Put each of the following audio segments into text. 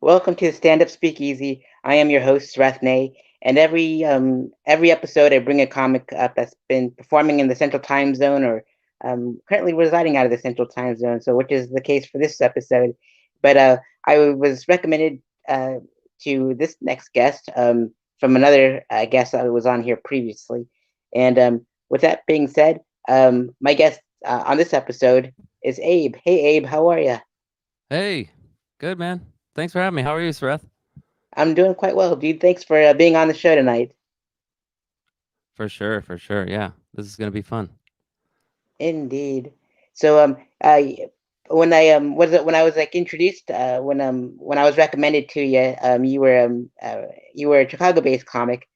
Welcome to Stand Up Speakeasy. I am your host, Sareth, and every episode I bring a comic up that's been performing in the Central Time Zone or currently residing out of the Central Time Zone. So, which is the case for this episode. But I was recommended uh, to this next guest from another guest that was on here previously. And with that being said, my guest on this episode is Abe. Hey, Abe, how are you? Hey, good man. Thanks for having me. How are you, Sareth? I'm doing quite well, dude. Thanks for being on the show tonight. For sure, for sure. Yeah, this is gonna be fun. Indeed. So when I when I was like introduced when I was recommended to you, you were a Chicago-based comic,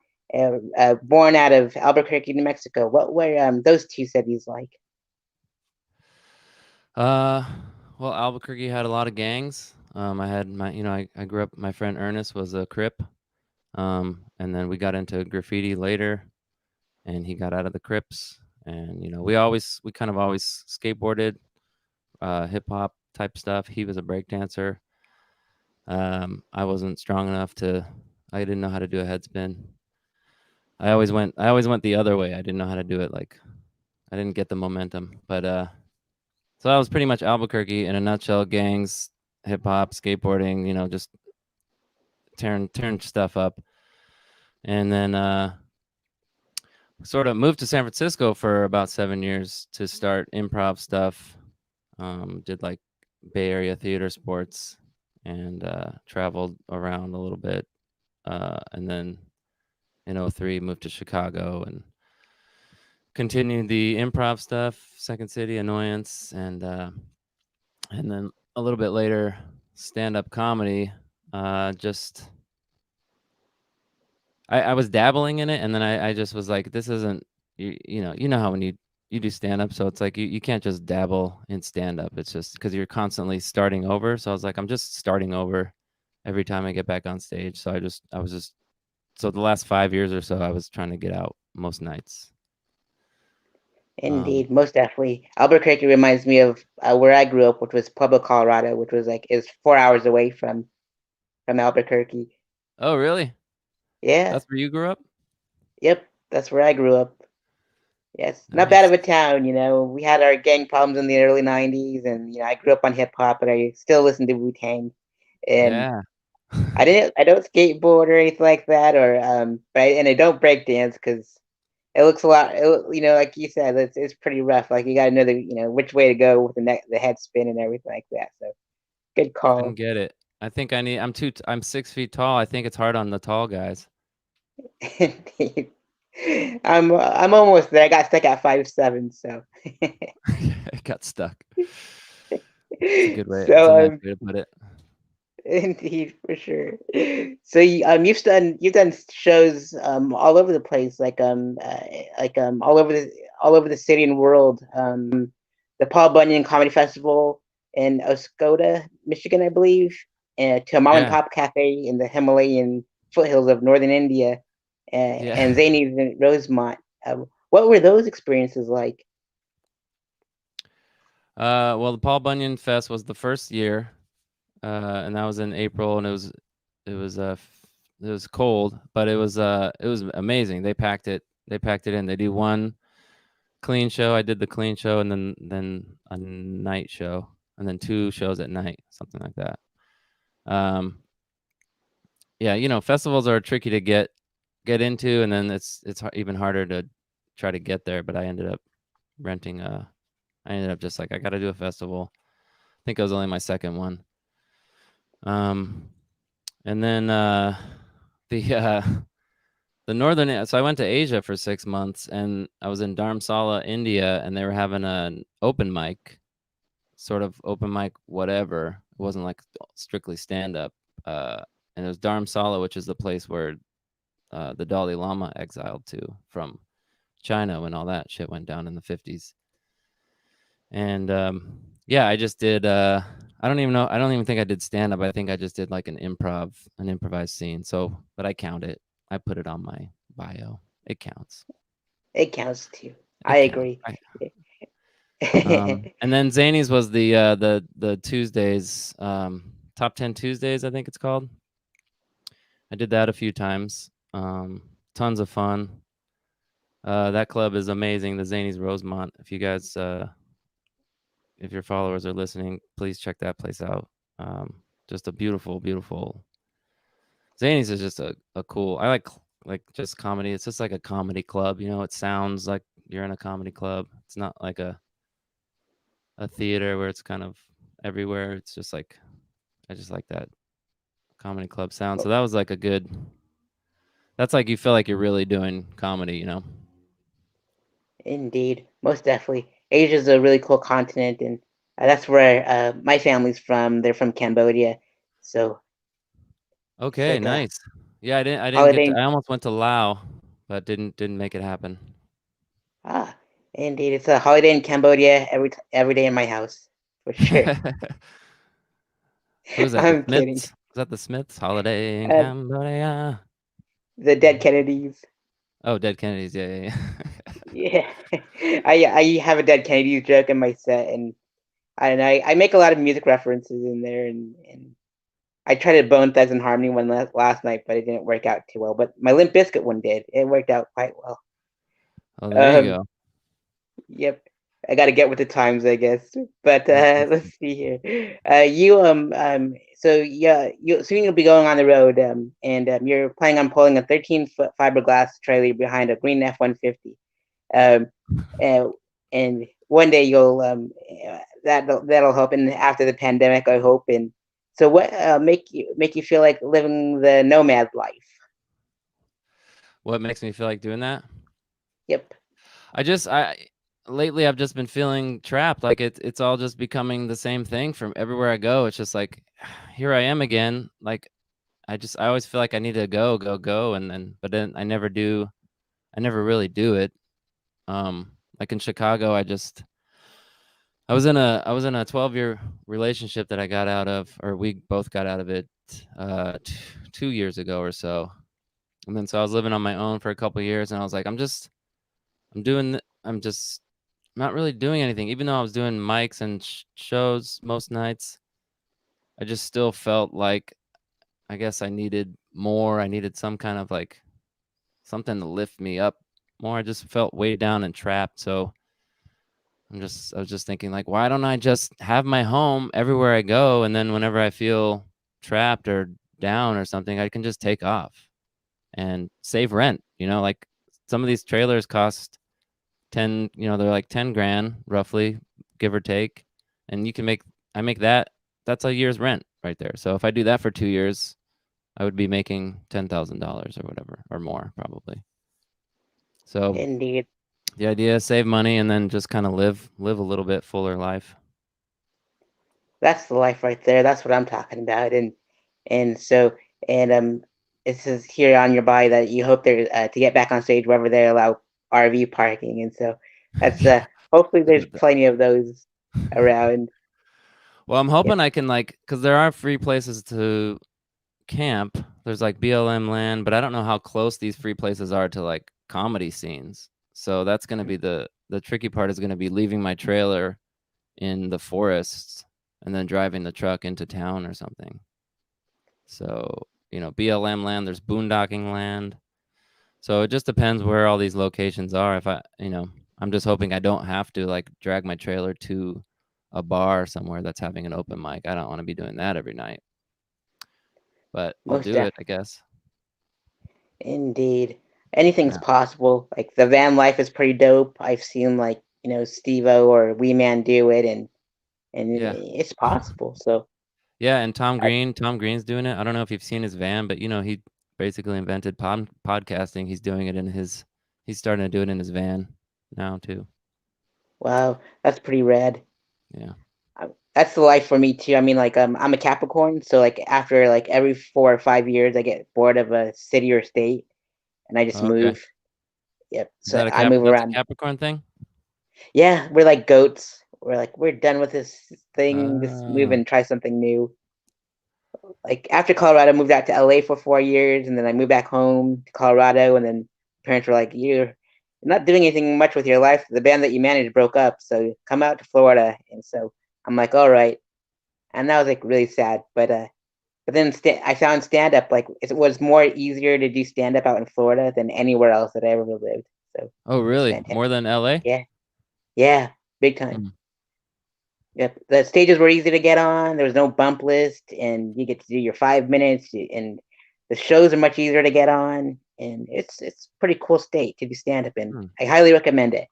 born out of Albuquerque, New Mexico. What were those two cities like? Uh, well, Albuquerque had a lot of gangs. I had I grew up. My friend Ernest was a Crip. And then we got into graffiti later, and he got out of the Crips. And we kind of always skateboarded, hip hop type stuff. He was a break dancer. I wasn't strong enough to. I didn't know how to do a headspin. I always went the other way. I didn't know how to do it. Like I didn't get the momentum. But so that was pretty much Albuquerque in a nutshell. Gangs, hip hop, skateboarding. Just tearing stuff up. And then sort of moved to San Francisco for about 7 years to start improv stuff. Did like Bay Area theater sports and traveled around a little bit. And then in '03 moved to Chicago and continued the improv stuff, Second City, Annoyance, and then a little bit later, stand-up comedy. Just I was dabbling in it, and then I just was like, this isn't you know how when you do stand-up, so it's like you can't just dabble in stand-up. It's just because you're constantly starting over. So I was like, I'm just starting over every time I get back on stage. So I was just so the last 5 years or so, I was trying to get out most nights. Um, Indeed, most definitely. Albuquerque reminds me of where I grew up, which was Pueblo, Colorado, which was like is 4 hours away from Albuquerque. oh, really? Yeah, That's where you grew up? yep, that's where I grew up. Yes, not bad Nice. of a town, you know. We had our gang problems in the early '90s, and I grew up on hip hop, but I still listen to Wu Tang. And Yeah. I don't skateboard or anything like that, or I don't break dance because it looks a lot, like you said, it's pretty rough. Like you got to know which way to go with the head spin and everything like that. So good Couldn't call. get it. I think I'm 6 feet tall. I think it's hard on the tall guys. Indeed. I'm almost there. I got stuck at 5'7", so. It got stuck. It's a good way. It's a So nice way to put it. indeed, for sure. So you've done shows all over the place, all over the city and world. The Paul Bunyan Comedy Festival in Oscoda, Michigan, I believe, to a mom and Yeah. pop cafe in the Himalayan foothills of northern India, Yeah. and Zanies in Rosemont. What were those experiences like? Well, the Paul Bunyan Fest was the first year, and that was in April, and it was it was cold, but it was amazing. They packed it in. They do one clean show. I did the clean show, and then a night show, and then two shows at night, something like that. Um, yeah, festivals are tricky to get into, and then it's even harder to try to get there. But renting a. I ended up just like I got to do a festival. I think it was only my second one. Um, and then the the northern. So I went to Asia for 6 months, and I was in Dharamsala, India, and they were having an open mic, sort of open mic, whatever. It wasn't like strictly stand up. And it was Dharamsala, which is the place where the Dalai Lama exiled to from China when all that shit went down in the 50s. And yeah, I just did. I don't even know. I don't even think I did stand up. I think I just did like an improvised scene. So, but I count it. I put it on my bio. It counts. It counts too. I It counts. agree. And then Zanies was the Tuesdays. Top 10 Tuesdays, I think it's called. I did that a few times. Tons of fun. That club is amazing, the Zanies Rosemont. If you guys, if your followers are listening, please check that place out. Just a beautiful, beautiful. Zanies is just a cool. I like just comedy. It's just like a comedy club. You know, it sounds like you're in a comedy club. It's not like a theater where it's kind of everywhere. It's just like I just like that comedy club sound. So that was like a good. That's like you feel like you're really doing comedy. You know. Indeed, most definitely. Asia is a really cool continent, and that's where my family's from. They're from Cambodia, so it's Okay, like a nice. Yeah, I didn't get to. holiday. I almost went to Laos, but didn't make it happen. Ah, indeed, it's a holiday in Cambodia every day in my house for sure. Who is that? The I'm kidding. Smiths? Is that the Smiths? Holiday in Uh, Cambodia. the dead Kennedys. Oh, Dead Kennedys. Yeah, yeah, yeah. Yeah, I have a dead Kennedys joke in my set, and I make a lot of music references in there, and I tried to Bone Thugs and Harmony one last night, but it didn't work out too well. But my Limp Bizkit one did. It worked out quite well. Oh, there you Um, go. yep. I got to get with the times, I guess. But That's awesome. let's see here. So yeah, you soon you'll be going on the road. And you're planning on pulling a 13-foot fiberglass trailer behind a green F-150. Um, and and one day you'll that'll help. And after the pandemic, I hope. And so, what make you feel like living the nomad life? What makes me feel like doing that? Yep. I lately I've just been feeling trapped. Like it's all just becoming the same thing from everywhere I go. It's just like here I am again. Like I always feel like I need to go, and then but then I never do. I never really do it. Like in Chicago, I was in a 12-year relationship that I got out of, or we both got out of it 2 years ago or so. And then so I was living on my own for a couple of years, and I was like, I'm just not really doing anything. Even though I was doing mics and shows most nights, I just still felt like I guess I needed more. I needed some kind of like something to lift me up more. I just felt weighed down and trapped. So I was just thinking like, why don't I just have my home everywhere I go, and then whenever I feel trapped or down or something, I can just take off and save rent. You know, like some of these trailers cost 10, they're like 10 grand roughly, give or take. And I make that, that's a year's rent right there. So if I do that for 2 years, I would be making $10,000 or whatever, or more probably. So Indeed. the idea is save money and then just kind of live a little bit fuller life. That's the life right there. That's what I'm talking about. And so and it says here on your bio that you hope there to get back on stage wherever they allow RV parking. And so that's hopefully I there's get that. plenty of those around. Well, I'm Yep. hoping I can like, cause there are free places to camp. There's like BLM land, but I don't know how close these free places are to like comedy scenes. So that's gonna be the tricky part is gonna be leaving my trailer in the forests and then driving the truck into town or something. So, BLM land, there's boondocking land. So it just depends where all these locations are. If I'm just hoping I don't have to like drag my trailer to a bar somewhere that's having an open mic. I don't want to be doing that every night, but I'll Most do it, I definitely. guess. Indeed. Anything's Yeah. possible. Like the van life is pretty dope. I've seen like, Steve-O or Wee Man do it, and Yeah. it's possible. So Yeah, and I, Tom Green's doing it. I don't know if you've seen his van, but he basically invented podcasting. He's starting to do it in his van now too. wow, that's pretty rad. Yeah. That's the life for me too. I mean, like I'm a Capricorn, so like after like every 4 or 5 years, I get bored of a city or state, and I just Okay. move. Yep. Is So that I move that's a around. Capricorn thing? Yeah, we're like goats. We're done with this thing. Just move Uh, and try something new. Like after Colorado, I moved out to LA for 4 years, and then I moved back home to Colorado, and then parents were like, "You're not doing anything much with your life. The band that you managed broke up, so come out to Florida." And so I'm like, "All right." And that was like really sad, but But then I found stand up like it was more easier to do stand up out in Florida than anywhere else that I ever lived. So Oh, it's really? fantastic. More than LA? Yeah, yeah, big time. Hmm. Yep, the stages were easy to get on. There was no bump list, and you get to do your 5 minutes. And the shows are much easier to get on, and it's pretty cool state to do stand up in. Hmm. I highly recommend it.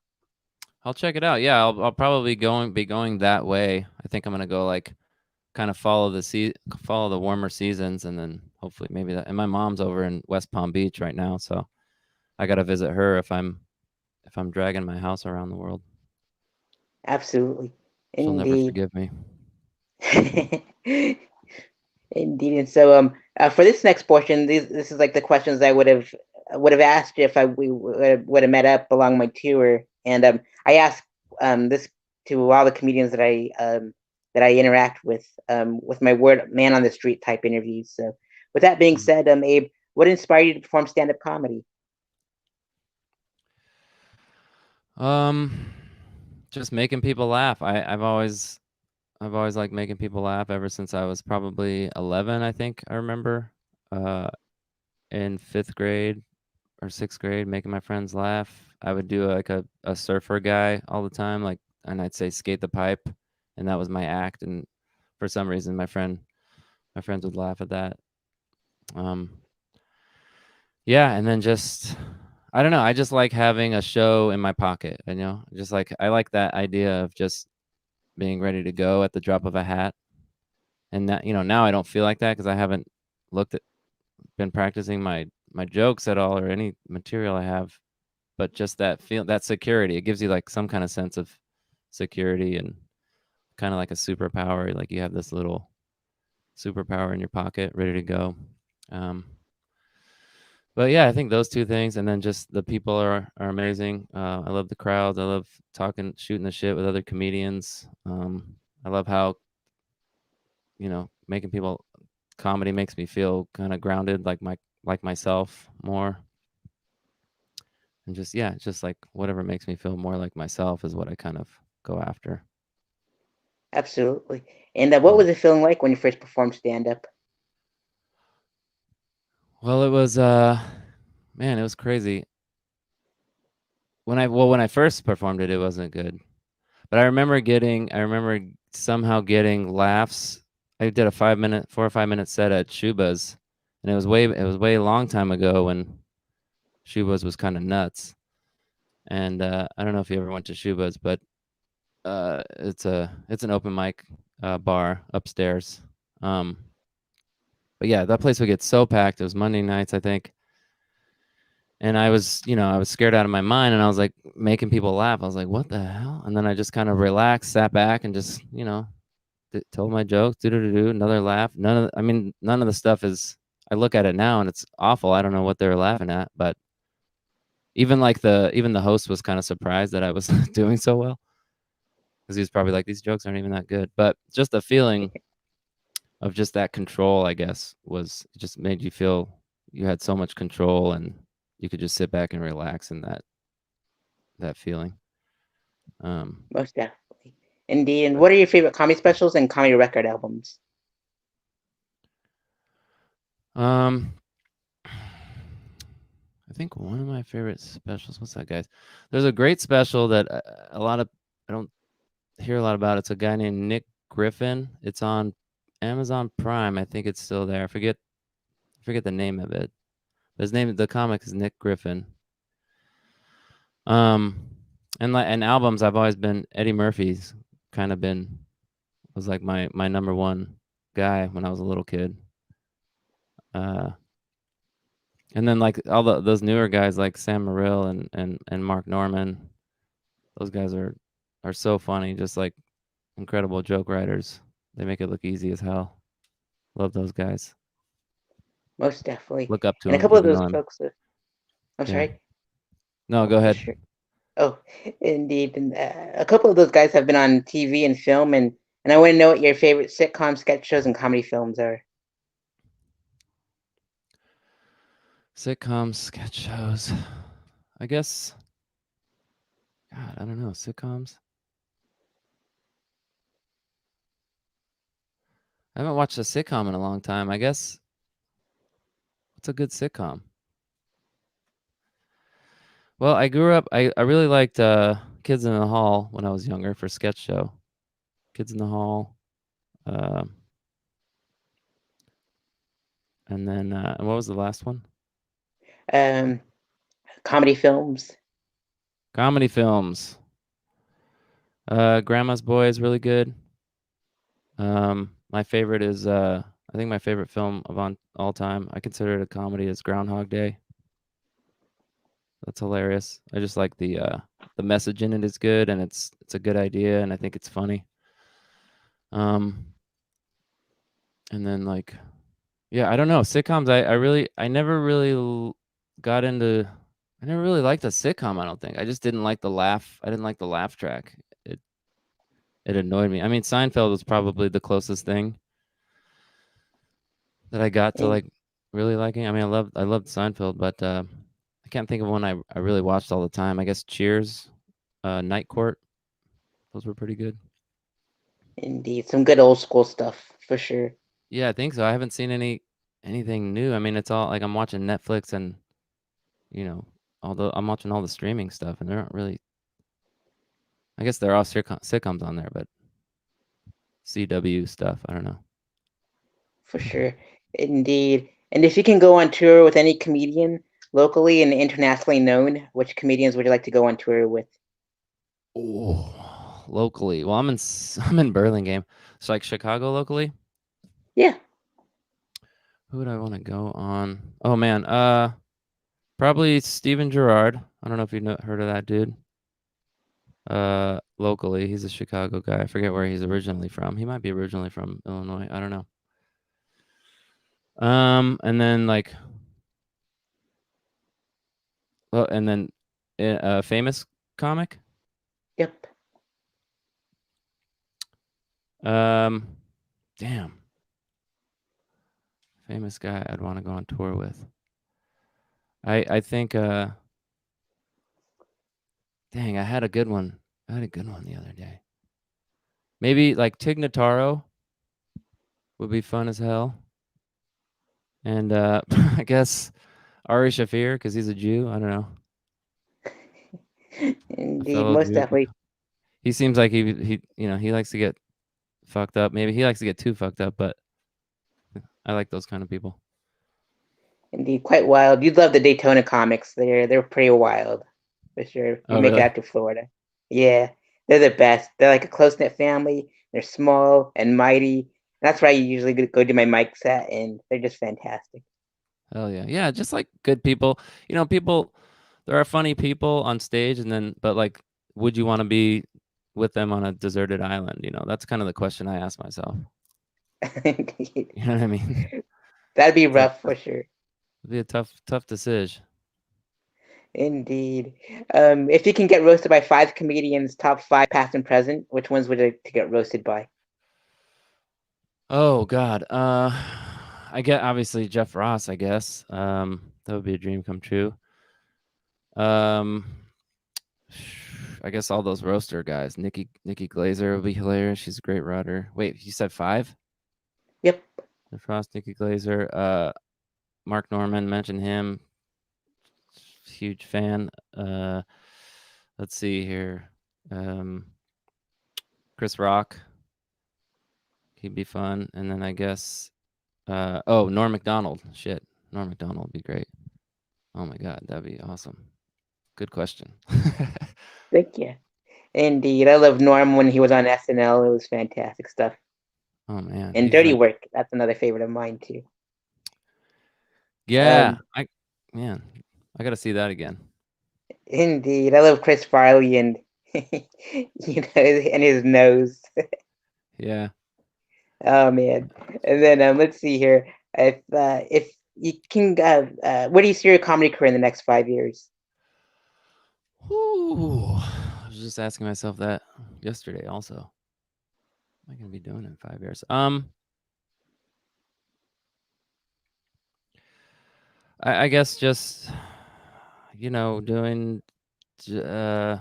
I'll check it out. Yeah, I'll probably be going that way. I think I'm gonna go like kind of follow the warmer seasons, and then hopefully maybe that. And my mom's over in West Palm Beach right now, so I gotta visit her if I'm dragging my house around the world. Absolutely, She'll never indeed. forgive me. Indeed. And so, for this next portion, this is like the questions I would have asked if we would have met up along my tour. And I asked this to all the comedians that I interact with my word man on the street type interviews. So, with that being Mm. said, Abe, what inspired you to perform stand up comedy? Um, just making people laugh. I've always liked making people laugh ever since I was probably 11. I think I remember uh, in fifth grade or sixth grade, making my friends laugh. I would do like a surfer guy all the time, like, and I'd say skate the pipe, and that was my act. And for some reason, my friends would laugh at that. Um, yeah, and then just I don't know. I just like having a show in my pocket. You know, just like I like that idea of just being ready to go at the drop of a hat. And that, now I don't feel like that because I haven't looked at been practicing my jokes at all or any material I have. But just that security, it gives you like some kind of sense of security and kind of like a superpower. Like you have this little superpower in your pocket, ready to go. Um, but yeah, I think those two things, and then just the people are amazing. I love the crowds. I love shooting the shit with other comedians. I love how making people comedy makes me feel kind of grounded, like myself more, and just yeah, just like whatever makes me feel more like myself is what I kind of go after. Absolutely. And what Yeah. was it feeling like when you first performed stand up? Well, it was man, it was crazy. When I first performed it, it wasn't good. But I remember somehow getting laughs. I did a 4 or 5 minute set at Shuba's, and it was way a long time ago when Shuba's was kind of nuts. And I don't know if you ever went to Shuba's, but it's an open mic bar upstairs. Um, but yeah, that place would get so packed. It was Monday nights, I think, and I was scared out of my mind, and I was like making people laugh. I was like, "What the hell?" And then I just kind of relaxed, sat back, and just told my jokes. Do another laugh. None of the stuff is. I look at it now, and it's awful. I don't know what they were laughing at, but even the host was kind of surprised that I was doing so well because he was probably like, "These jokes aren't even that good." But just the feeling of just that control, I guess, was it just made you feel you had so much control and you could just sit back and relax in that feeling. Um, Most definitely. Indeed. And but what are your favorite comedy specials and comedy record albums? um, I think one of my favorite specials. What's that, guys? There's a great special that a lot of I don't hear a lot about. It's a guy named Nick Griffin. It's on Amazon Prime. I think it's still there. I forget the name of it. The comic is Nick Griffin. Um, and albums, I've always been Eddie Murphy's kind of been was like my number one guy when I was a little kid. Uh, and then like all those newer guys like Sam Morril and Mark Norman, those guys are so funny, just like incredible joke writers. They make it look easy as hell. Love those guys. Most definitely. Look up to And a them, couple of even those though folks, I'm yeah. sorry. No, Oh, go for ahead. sure. Oh, indeed. And a couple of those guys have been on TV and film, and I want to know what your favorite sitcom sketch shows and comedy films are. Sitcoms, sketch shows. I guess. God, I don't know. Sitcoms. I haven't watched a sitcom in a long time. I guess what's a good sitcom? Well, I grew up. I really liked Kids in the Hall when I was younger for sketch show. Kids in the Hall, um, and then and what was the last one? Um, Comedy films. Comedy films. Grandma's Boy is really good. My favorite is I think my favorite film of all time. I consider it a comedy. Is Groundhog Day. That's hilarious. I just like the message in it is good, and it's a good idea, and I think it's funny. Um, and then like yeah, I don't know sitcoms. I never really got into. I never really liked a sitcom. I don't think. I just didn't like the laugh. I didn't like the laugh track. It annoyed me. I mean, Seinfeld was probably the closest thing that I got to And like really liking. I mean, I loved Seinfeld, but I can't think of one I really watched all the time. I guess Cheers, Night Court, those were pretty good. indeed, some good old school stuff for sure. Yeah, I think so. I haven't seen anything new. I mean, it's all like I'm watching Netflix and you know, although I'm watching all the streaming stuff, and they're not really. I guess there are sitcoms on there, but CW stuff. I don't know. For sure. Indeed. And if you can go on tour with any comedian, locally and internationally known, which comedians would you like to go on tour with? Oh, locally. Well, I'm in Burlingame. So like Chicago locally. Yeah. Who would I want to go on? Oh man, probably Steven Gerrard. I don't know if you know heard of that dude. Locally, he's a Chicago guy. I forget where he's originally from. He might be originally from Illinois. I don't know. And then like, well, and then a famous comic. Yep. Um, damn, famous guy I'd want to go on tour with. I think dang, I had a good one. I had a good one the other day. Maybe like Tig Notaro would be fun as hell. And I guess Ari Shafir because he's a Jew. I don't know, a Indeed. fellow Most Jew. definitely. He seems like he likes to get fucked up. Maybe he likes to get too fucked up, but I like those kind of people. Indeed. Quite wild. You'd love the Daytona comics. They're pretty wild. For sure. If you Oh make it really? out to Florida. Yeah. They're the best. They're like a close knit family. They're small and mighty. That's where I usually go do my mic set, and they're just fantastic. Hell yeah, yeah. Just like good people. People. There are funny people on stage, and then but like, would you want to be with them on a deserted island? That's kind of the question I ask myself. Indeed. You know what I mean? That'd be It's a, rough for sure. it'd be a tough decision. Indeed. If you can get roasted by five comedians, top five, past and present, which ones would you like to get roasted by? Oh God. I get obviously Jeff Ross. I guess. That would be a dream come true. Um, I guess all those roaster guys. Nikki Glazer would be hilarious. She's a great rodder. Wait, you said five? Yep. Jeff Ross, Nikki Glazer. Mark Norman. Mention him. Huge fan. Let's see here. Um, Chris Rock. He'd be fun. And then I guess. Norm Macdonald. Shit, Norm Macdonald would be great. Oh my God, that'd be awesome. Good question. Thank you. Indeed. I love Norm when he was on SNL. It was fantastic stuff. Oh man, And he's Dirty like, Work. That's another favorite of mine too. yeah, Um, man, I gotta see that again. Indeed. I love Chris Farley and and his nose. Yeah. Oh man. And then let's see here. If you can where do you see your comedy career in the next 5 years? Whew. I was just asking myself that yesterday. Also, what am I gonna be doing in 5 years? I guess just doing uh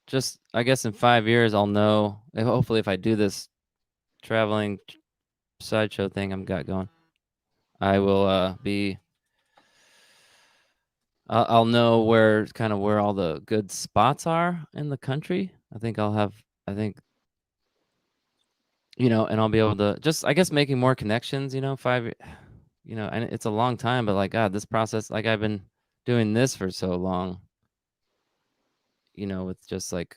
just I guess in 5 years I'll know hopefully if I do this traveling sideshow thing I've got going. I will be. I'll know where all the good spots are in the country. I think I'll have. I think and I'll be able to just, I guess, making more connections. 5. And it's a long time, but like God, this process, like I've been doing this for so long. With just like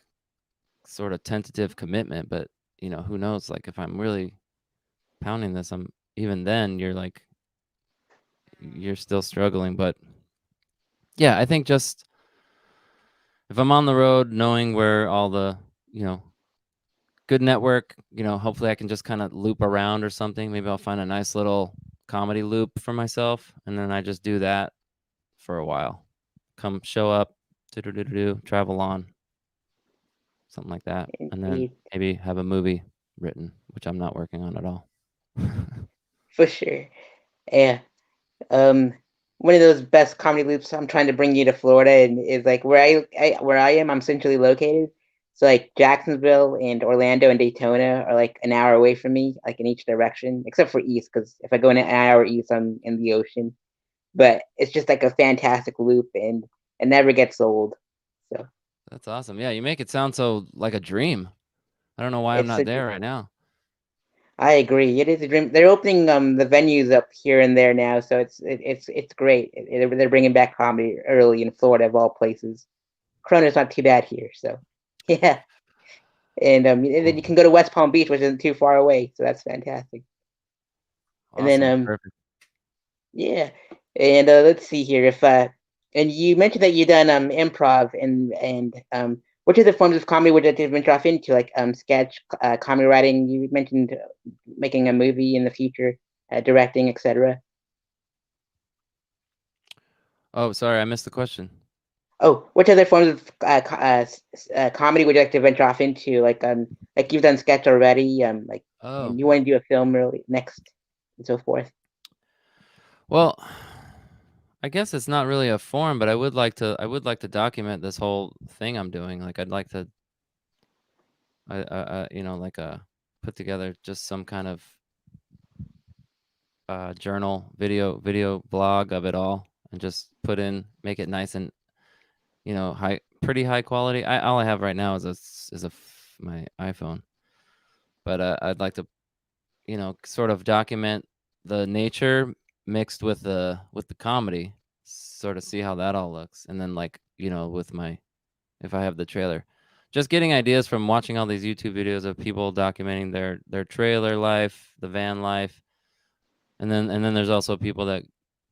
sort of tentative commitment, but who knows? Like if I'm really pounding this, I'm even then you're still struggling. But yeah, I think just if I'm on the road, knowing where all the good network, hopefully I can just kind of loop around or something. Maybe I'll find a nice little comedy loop for myself, and then I just do that for a while. Come show up, do travel on, something like that, and then Indeed, maybe have a movie written, which I'm not working on at all. for sure. Yeah. Um, one of those best comedy loops. I'm trying to bring you to Florida, and is like where I am. I'm centrally located, so like Jacksonville and Orlando and Daytona are like an hour away from me, like in each direction, except for east, because if I go in an hour east, I'm in the ocean. But it's just like a fantastic loop, and it never gets old. So That's awesome. Yeah, you make it sound so like a dream. I don't know why I'm it's not a there right now. I agree. It is a dream. They're opening the venues up here and there now, so it's great. They're bringing back comedy early in Florida of all places. Corona's not too bad here, so yeah. And then Cool. you can go to West Palm Beach, which isn't too far away, so that's fantastic. And then Awesome. Perfect. yeah, and let's see here if and you mentioned that you done improv and which other forms of comedy would you venture off into, like sketch, comedy writing? You mentioned making a movie in the future, directing, etc. Oh, sorry, I missed the question. Oh, which other forms of comedy would you like to venture off into? Like you've done sketch already, like, Oh, and you want to do a film really next, and so forth. well, I guess it's not really a form, but I would like to document this whole thing I'm doing. Like I'd like to like put together just some kind of journal, video blog of it all, and just make it nice and pretty high quality. All I have right now is my iPhone, but I'd like to sort of document the nature mixed with the comedy, sort of see how that all looks, and then like with my if I have the trailer, just getting ideas from watching all these YouTube videos of people documenting their trailer life, the van life, and then there's also people that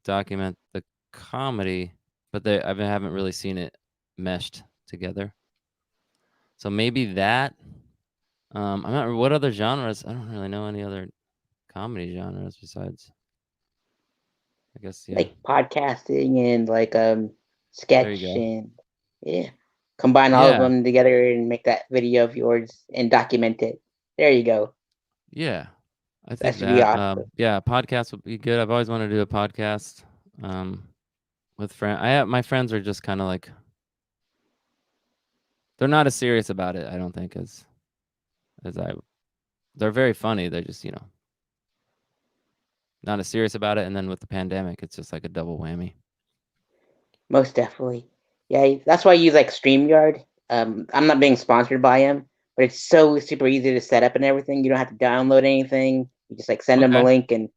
document the comedy, but I haven't really seen it meshed together. So maybe that. I'm not. What other genres? I don't really know any other comedy genres besides. I guess yeah. Like podcasting and like There you sketch go. and yeah, combine all of Yeah, them together and make that video of yours and document it. There you go. yeah. I That think should be that. awesome. Yeah, podcast would be good. I've always wanted to do a podcast. Um, with friends. My friends are just kind of like they're not as serious about it. I don't think as I. They're very funny. They're just not as serious about it. And then with the pandemic, it's just like a double whammy. Most definitely. Yeah, that's why I use like StreamYard. I'm not being sponsored by him, but it's so super easy to set up and everything. You don't have to download anything. You just like send them a Okay. link and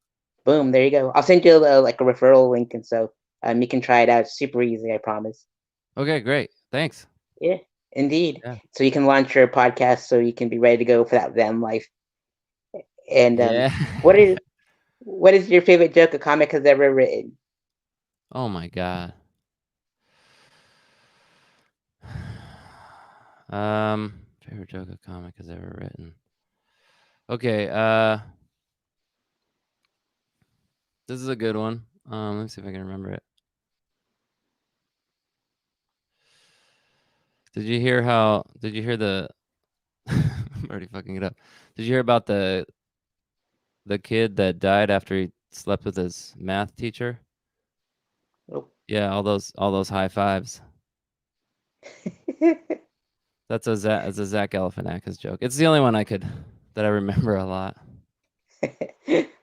boom, there you go. I'll send you like a referral link, and so you can try it out. It's super easy, I promise. Okay. Great. Thanks. Yeah, indeed. Yeah. So you can launch your podcast so you can be ready to go for that van life. And Yeah. what is what is your favorite joke a comic has ever written? Oh my god. Favorite joke a comic has ever written. Okay. This is a good one. Let me see if I can remember it. Did you hear the I'm already fucking it up. Did you hear about the kid that died after he slept with his math teacher? Oh. Yeah, all those high fives. That's a Zach Galifianakis joke. It's the only one that I remember a lot.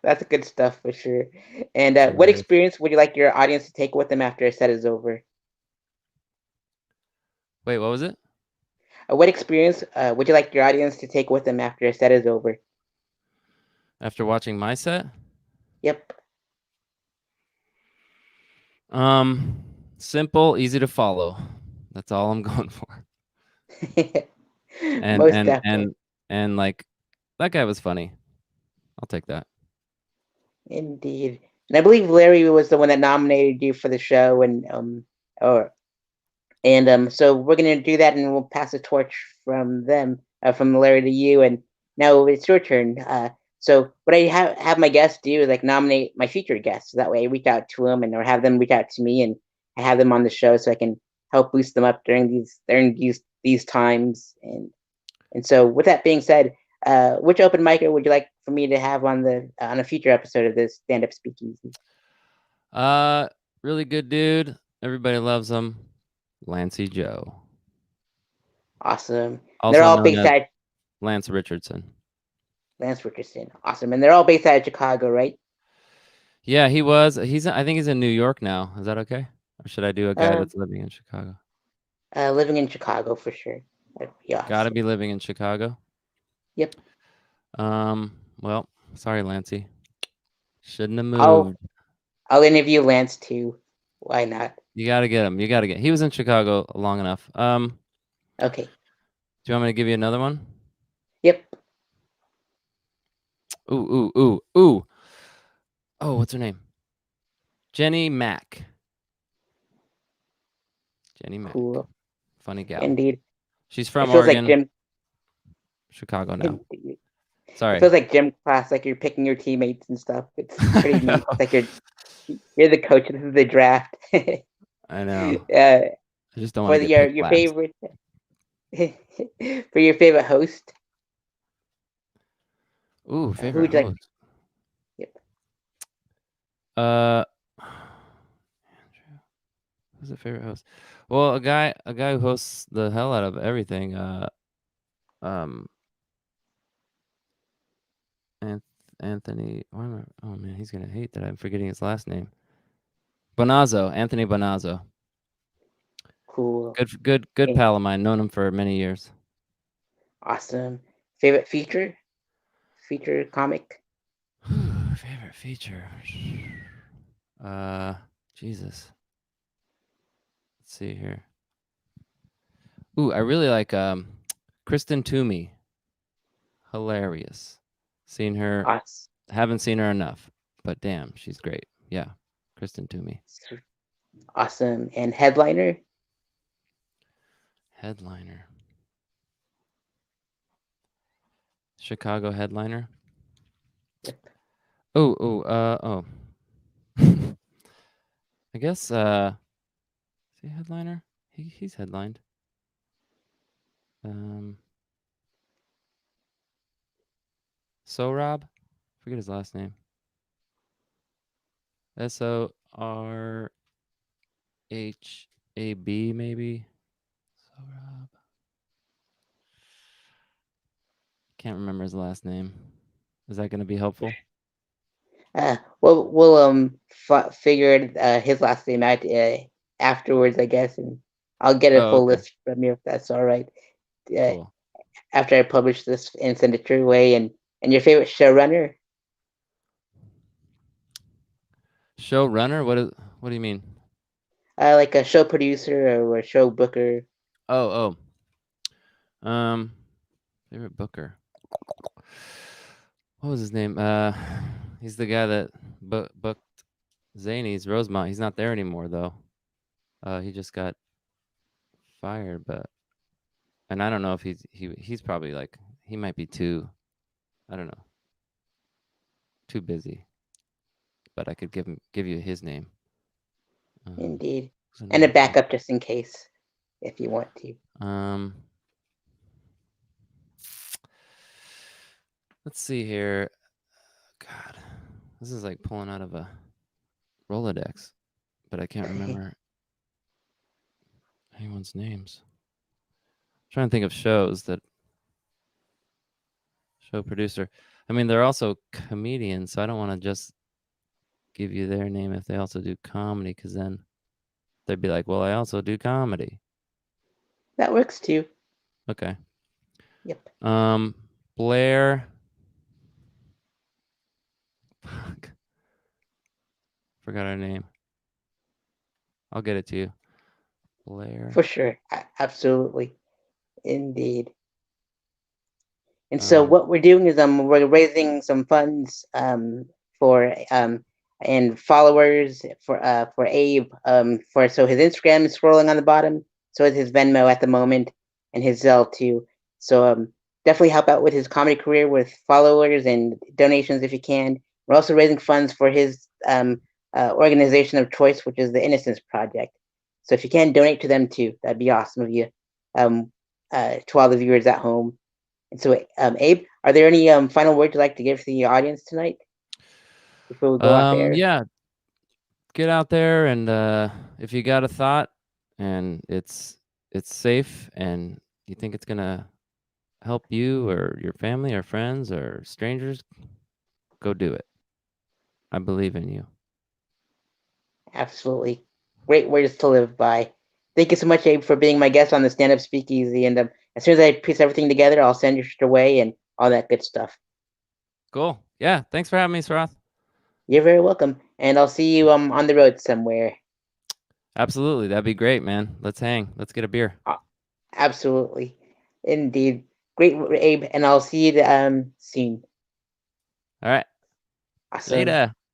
That's good stuff for sure. And Sure what is. experience would you like your audience to take with them after a set is over? Wait, what was it? What experience would you like your audience to take with them after a set is over? After watching my set? Yep. Um, simple, easy to follow. That's all I'm going for. And Most and definitely. and and like that guy was funny. I'll take that. Indeed. And I believe Larry was the one that nominated you for the show, or so we're gonna do that, and we'll pass the torch from them, from Larry to you, and now it's your turn. So what I have my guests do is like nominate my featured guests. So that way, I reach out to them, and or have them reach out to me, and I have them on the show so I can help boost them up during these times. And so, with that being said, which open micer would you like for me to have on a future episode of this stand up speakeasy? Uh, really good dude. Everybody loves him. Lancey Joe, Awesome. And they're also all known based as out of Lance Richardson. Lance Richardson. Awesome. And they're all based out of Chicago, right? Yeah, he was. I think he's in New York now. Is that okay? Or should I do a guy Um, that's living in Chicago? Living in Chicago for sure. That'd be Gotta awesome. be living in Chicago. Yep. Well, sorry, Lancey. Shouldn't have I'll moved. I'll interview Lance too. Why not? You gotta get him. You gotta get. He was in Chicago long enough. Okay. Do you want me to give you another one? Yep. Ooh. Oh, what's her name? Jenny Mack. Jenny Mack. Cool. Funny gal. Indeed. She's It from feels like Oregon, gym. Chicago now. Indeed. It Sorry. feels like gym class, like you're picking your teammates and stuff. It's pretty I neat. know. It's like you're the coach. This is the draft. I know. uh, I just don't want for to get your picked your last. favorite for your favorite host, Ooh, who favorite would you like? host. Yep. Uh, who's the favorite host? Well, a guy who hosts the hell out of everything. Um, Anthony. Oh man, he's gonna hate that I'm forgetting his last name. Bonazzo, Anthony Bonazzo. Cool. Good Eh, pal of mine. Known him for many years. Awesome. Favorite feature comic. Favorite feature. Uh, Jesus. Let's see here. Ooh, I really like Kristen Toomey. Hilarious. Seen her. Awesome. Haven't seen her enough, but damn, she's great. Yeah, Kristen Toomey. Awesome. And headliner. Headliner. Chicago headliner. Yep. Oh. I guess is he a headliner? He's headlined. Um Rob? Forget his last name. Sorhab maybe. Rob. Can't remember his last name. Is that gonna be helpful? We'll figure his last name out afterwards, I guess, and I'll get a Oh, full okay. list from you if that's all right. Uh, Cool. After I publish this and send it your way, and your favorite showrunner, Showrunner? What do you mean? like a show producer or a show booker. Oh. Favorite booker. What was his name? He's the guy that booked Zany's Rosemont. He's not there anymore though. He just got fired, and I don't know if he's probably like he might be I don't know, too busy. But I could give you his name. Indeed, Who's and a another good backup just in case if you want to. one? Let's see here. God, this is like pulling out of a Rolodex, but I can't remember anyone's names. I'm trying to think of show producer. I mean, they're also comedians, so I don't want to just give you their name if they also do comedy, because then they'd be like, well, I also do comedy. That works too. Okay. Yep. Um, Blair. Fuck. Forgot her name. I'll get it to you. Blair. For sure. Absolutely. Indeed. And so Um, what we're doing is we're raising some funds for and followers for Abe for so his Instagram is scrolling on the bottom, so is his Venmo at the moment, and his Zelle too. So definitely help out with his comedy career with followers and donations if you can. We're also raising funds for his organization of choice, which is the Innocence Project. So if you can donate to them too, that'd be awesome of you. Um, to all the viewers at home. And so, Abe, are there any final words you'd like to give to the audience tonight before we go off air? yeah, get out there and if you got a thought and it's safe and you think it's gonna help you or your family or friends or strangers, go do it. I believe in you. Absolutely. Great words to live by. Thank you so much, Abe, for being my guest on the Stand Up Speakeasy. And as soon as I piece everything together, I'll send you your way and all that good stuff. Cool. Yeah. Thanks for having me, Sareth. You're very welcome. And I'll see you on the road somewhere. Absolutely. That'd be great, man. Let's hang. Let's get a beer. Uh, Absolutely. Indeed. Great, Abe. And I'll see you soon. All right. Awesome. Later.